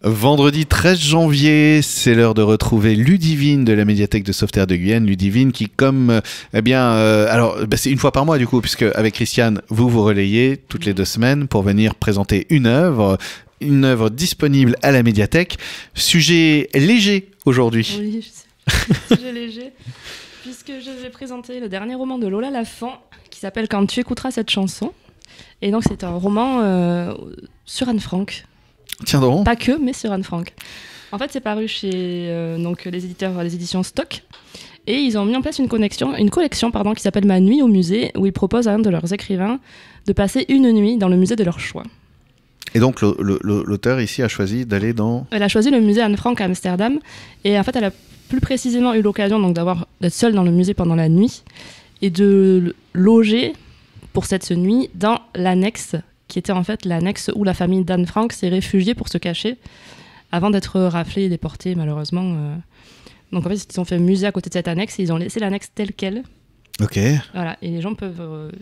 Vendredi 13 janvier, c'est l'heure de retrouver Ludivine de la médiathèque de Sauveterre de Guyenne. Ludivine qui, comme, c'est une fois par mois du coup, puisque avec Christiane, vous relayez toutes les 2 semaines pour venir présenter une œuvre disponible à la médiathèque. Sujet léger aujourd'hui. Oui, je sais. Sujet léger, puisque je vais présenter le dernier roman de Lola Lafont qui s'appelle Quand tu écouteras cette chanson. Et donc c'est un roman sur Anne Frank. Tiens donc. Pas que, mais sur Anne Frank. En fait, c'est paru chez les éditions Stock. Et ils ont mis en place une collection qui s'appelle Ma nuit au musée, où ils proposent à un de leurs écrivains de passer une nuit dans le musée de leur choix. Et donc l'auteur ici a choisi d'aller dans... Elle a choisi le musée Anne Frank à Amsterdam. Et en fait, elle a plus précisément eu l'occasion donc, d'être seule dans le musée pendant la nuit et de loger pour cette nuit dans l'annexe qui était en fait l'annexe où la famille d'Anne Frank s'est réfugiée pour se cacher avant d'être raflée et déportée malheureusement. Donc en fait ils ont fait un musée à côté de cette annexe et ils ont laissé l'annexe telle quelle. Ok. Voilà, et les gens peuvent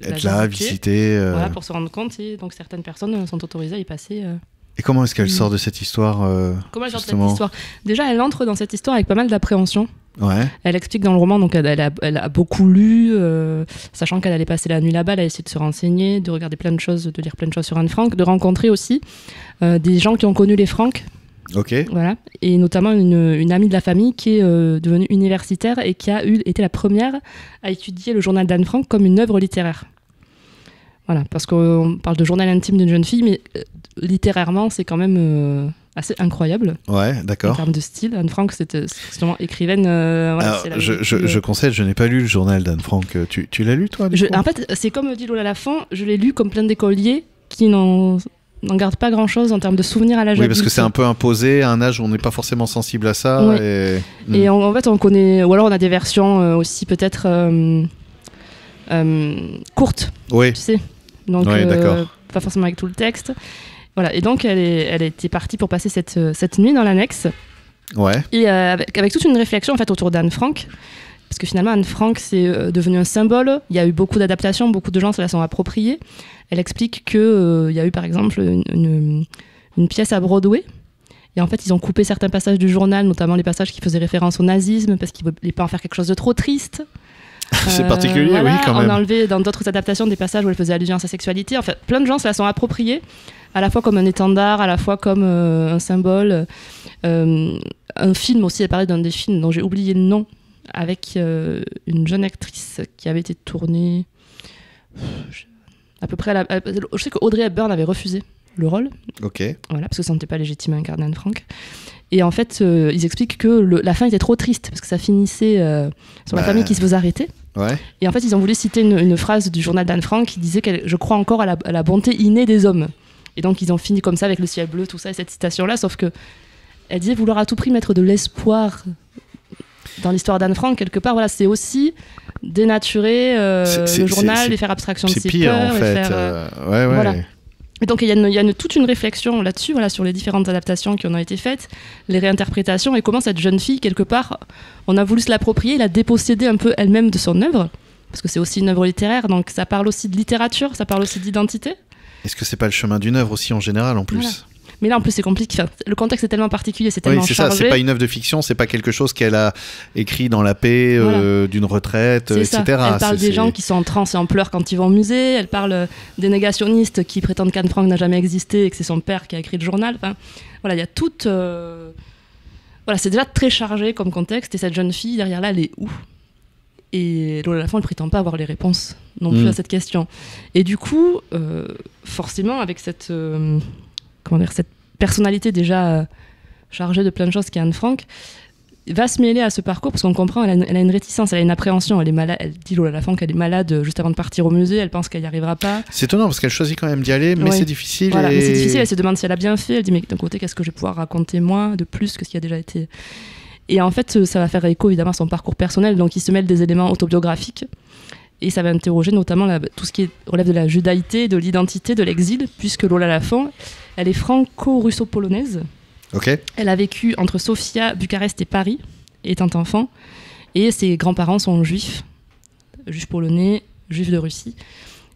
être là, visiter. Voilà, pour se rendre compte, et donc certaines personnes sont autorisées à y passer. Et comment est-ce qu'elle sort de cette histoire Comment elle sort de cette histoire ? Déjà, elle entre dans cette histoire avec pas mal d'appréhension. Ouais. Elle explique dans le roman, donc elle a beaucoup lu, sachant qu'elle allait passer la nuit là-bas, elle a essayé de se renseigner, de regarder plein de choses, de lire plein de choses sur Anne Frank, de rencontrer aussi des gens qui ont connu les Frank. Ok. Voilà. Et notamment une amie de la famille qui est devenue universitaire et qui a été la première à étudier le journal d'Anne Frank comme une œuvre littéraire. Voilà, parce qu'on parle de journal intime d'une jeune fille, mais littérairement, c'est quand même assez incroyable. Ouais, d'accord. En termes de style, Anne Frank, c'était justement écrivaine. Alors, je concède, je n'ai pas lu le journal d'Anne Frank. Tu l'as lu, toi En fait, c'est comme dit Lola Lafont, je l'ai lu comme plein d'écoliers qui n'en gardent pas grand-chose en termes de souvenirs à l'âge adulte. Oui, parce que c'est un peu imposé à un âge où on n'est pas forcément sensible à ça. Oui. Et en fait, on connaît... Ou alors, on a des versions aussi peut-être courtes, oui. tu sais. Donc, oui, d'accord. Pas forcément avec tout le texte. Voilà, et donc elle était partie pour passer cette nuit dans l'annexe. Ouais. Et avec toute une réflexion en fait autour d'Anne Frank, parce que finalement Anne Frank c'est devenu un symbole. Il y a eu beaucoup d'adaptations, beaucoup de gens se la sont appropriées. Elle explique que il y a eu par exemple une pièce à Broadway. Et en fait, ils ont coupé certains passages du journal, notamment les passages qui faisaient référence au nazisme, parce qu'ils ne voulaient pas en faire quelque chose de trop triste. C'est particulier, voilà, oui, quand même. On a enlevé dans d'autres adaptations des passages où elle faisait allusion à sa sexualité. En fait, plein de gens se la sont appropriés, à la fois comme un étendard, à la fois comme un symbole. Un film aussi, elle parlait d'un des films dont j'ai oublié le nom, avec une jeune actrice qui avait été tournée à peu près je sais qu'Audrey Hepburn avait refusé le rôle. Ok. Voilà, parce que ça n'était pas légitime à incarner Anne Frank. Et en fait, ils expliquent que la fin était trop triste, parce que ça finissait sur la famille qui se faisait arrêter. Ouais. Et en fait, ils ont voulu citer une phrase du journal d'Anne Frank qui disait je crois encore à la bonté innée des hommes. Et donc, ils ont fini comme ça avec le ciel bleu, tout ça, et cette citation-là, sauf que elle disait vouloir à tout prix mettre de l'espoir dans l'histoire d'Anne Frank, quelque part. Voilà, c'est aussi dénaturer le journal et faire abstraction de ses pire, peurs. En fait. Ouais. Voilà. Et donc il y a toute une réflexion là-dessus, voilà, sur les différentes adaptations qui en ont été faites, les réinterprétations, et comment cette jeune fille, quelque part, on a voulu se l'approprier, la déposséder un peu elle-même de son œuvre, parce que c'est aussi une œuvre littéraire, donc ça parle aussi de littérature, ça parle aussi d'identité. Est-ce que c'est pas le chemin d'une œuvre aussi en général en plus ? Voilà. Mais là en plus c'est compliqué, enfin, le contexte est tellement particulier, c'est tellement chargé. Ça, c'est pas une œuvre de fiction, c'est pas quelque chose qu'elle a écrit dans la paix d'une retraite, etc. Elle parle des gens qui sont en transe et en pleurs quand ils vont au musée, elle parle des négationnistes qui prétendent qu'Anne Frank n'a jamais existé et que c'est son père qui a écrit le journal. Enfin, voilà, il y a toute... Voilà, c'est déjà très chargé comme contexte, et cette jeune fille derrière là, elle est où ? Et Lola Lafont, elle prétend pas avoir les réponses non plus à cette question. Et du coup, forcément, avec cette personnalité déjà chargée de plein de choses qui est Anne Frank, va se mêler à ce parcours, parce qu'on comprend, elle a une réticence, elle a une appréhension, elle est malade, elle dit Lola Lafont qu'elle est malade juste avant de partir au musée, elle pense qu'elle n'y arrivera pas. C'est étonnant, parce qu'elle choisit quand même d'y aller, mais c'est difficile. Voilà, mais c'est difficile, elle se demande si elle a bien fait, elle dit mais d'un côté, qu'est-ce que je vais pouvoir raconter moi de plus que ce qui a déjà été... Et en fait, ça va faire écho évidemment à son parcours personnel, donc il se mêle des éléments autobiographiques, et ça va interroger notamment tout ce qui relève de la judaïté, de l'identité, de l'exil, puisque Lola Lafont, elle est franco-russo-polonaise. Okay. Elle a vécu entre Sofia, Bucarest et Paris, étant enfant, et ses grands-parents sont juifs polonais, juifs de Russie.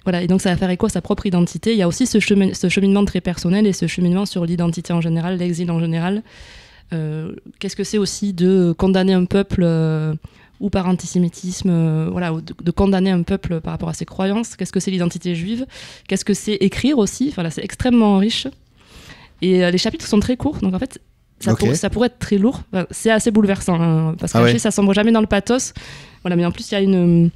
Voilà, et donc ça va faire écho à sa propre identité. Il y a aussi ce cheminement très personnel et ce cheminement sur l'identité en général, l'exil en général. Qu'est-ce que c'est aussi de condamner un peuple ou par antisémitisme, voilà, ou de condamner un peuple par rapport à ses croyances. Qu'est-ce que c'est l'identité juive? Qu'est-ce que c'est écrire aussi? Enfin, là, c'est extrêmement riche. Et les chapitres sont très courts, donc en fait, ça pourrait être très lourd. Enfin, c'est assez bouleversant, hein, parce que ça sombre jamais dans le pathos. Voilà, mais en plus, il y a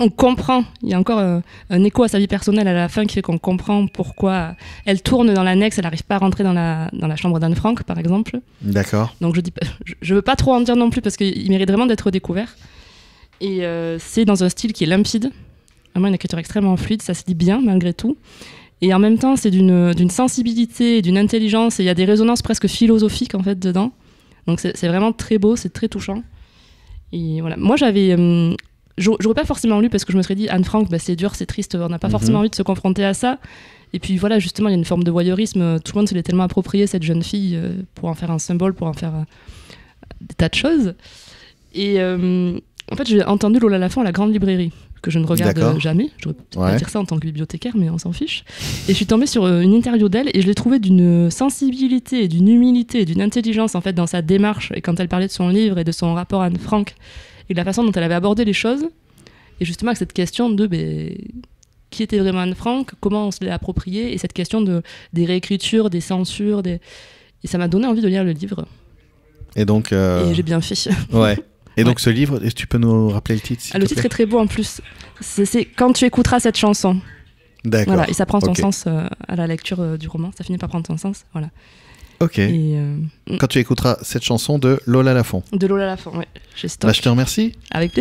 on comprend, il y a encore un écho à sa vie personnelle à la fin qui fait qu'on comprend pourquoi elle tourne dans l'annexe, elle n'arrive pas à rentrer dans la chambre d'Anne Frank, par exemple. D'accord. Donc je veux pas trop en dire non plus parce qu'il mérite vraiment d'être découvert. Et c'est dans un style qui est limpide, vraiment une écriture extrêmement fluide, ça se lit bien malgré tout. Et en même temps, c'est d'une sensibilité, d'une intelligence, et il y a des résonances presque philosophiques en fait dedans. Donc c'est vraiment très beau, c'est très touchant. Et voilà, moi j'aurais pas forcément lu parce que je me serais dit Anne Frank, c'est dur, c'est triste, on n'a pas forcément envie de se confronter à ça. Et puis voilà, justement, il y a une forme de voyeurisme, tout le monde se l'est tellement approprié, cette jeune fille, pour en faire un symbole, pour en faire des tas de choses. Et en fait, j'ai entendu Lola Lafont à la Grande Librairie, que je ne regarde jamais. Je pourrais dire ça en tant que bibliothécaire, mais on s'en fiche. Et je suis tombée sur une interview d'elle et je l'ai trouvée d'une sensibilité, d'une humilité, d'une intelligence en fait dans sa démarche. Et quand elle parlait de son livre et de son rapport à Anne Frank, et de la façon dont elle avait abordé les choses, et justement avec cette question de qui était vraiment Anne Frank, comment on se l'est approprié, et cette question des réécritures, des censures, et ça m'a donné envie de lire le livre. Et donc... Et j'ai bien fait. Ouais. Et donc ce livre, est-ce que tu peux nous rappeler le titre, le titre est très beau en plus. C'est Quand tu écouteras cette chanson. D'accord. Voilà, et ça prend son sens à la lecture du roman, ça finit par prendre son sens, voilà. Ok. Et quand tu écouteras cette chanson de Lola Lafont. De Lola Lafont, oui. Je te remercie. Avec plaisir.